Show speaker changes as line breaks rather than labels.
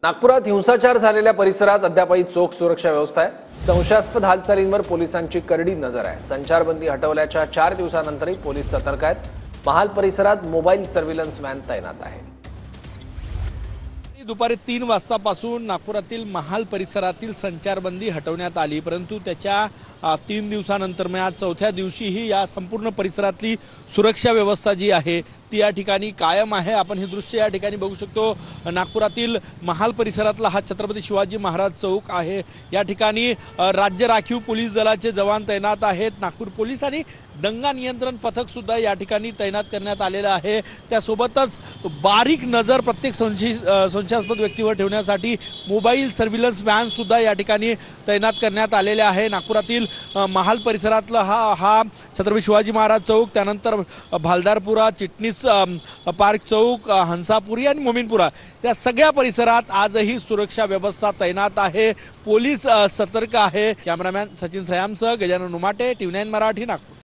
नागपुरात हिंसाचार झालेल्या परिसरात अद्यापही चोख सुरक्षा व्यवस्था आहे। संशयास्पद हालचालींवर पोलिसांची करडी नजर आहे। संचारबंदी हटवल्याच्या 4 दिवसानंतरही पोलीस सतर्क आहेत। महाल परिसरात मोबाईल सर्व्हिलन्स व्हॅन तैनात आहे।
दुपारी 3 वाजतापासून नागपुरातील महाल परिसरातील संचारबंदी हटवण्यात आली, परंतु त्याच्या 3 दिवसानंतर म्हणजे आज चौथ्या दिवशीही या संपूर्ण परिसरातली सुरक्षा व्यवस्था जी आहे ती या ठिकाणी कायम आहे। आपण हे दृश्य या ठिकाणी बघू शकतो। नागपुरातील महाल परिसरातला हा छत्रपती शिवाजी महाराज चौक आहे। या ठिकाणी राज्य राखीव पोलीस दलाचे जवान तैनात आहेत। नागपूर पोलीस आणि दंगा नियंत्रण पथक सुद्धा या ठिकाणी तैनात करण्यात आलेलं आहे। त्यासोबतच बारीक नजर प्रत्येक संशयास्पद व्यक्तीवर ठेवण्यासाठी मोबाईल सर्व्हिलन्स व्हॅन सुद्धा या ठिकाणी तैनात करण्यात आलेले आहे। नागपुरातील महाल परिसरातला हा छत्रपती शिवाजी महाराज चौक, त्यानंतर भालदारपुरा, चिटणीस पार्क चौक, हंसापुरी आणि मोमीनपुरा या सगळ्या परिसरात आजही सुरक्षा व्यवस्था तैनात आहे। पोलीस सतर्क आहे। कॅमेरामॅन सचिन सयामसह गजानन उमाटे, TV9 मराठी, नागपूर।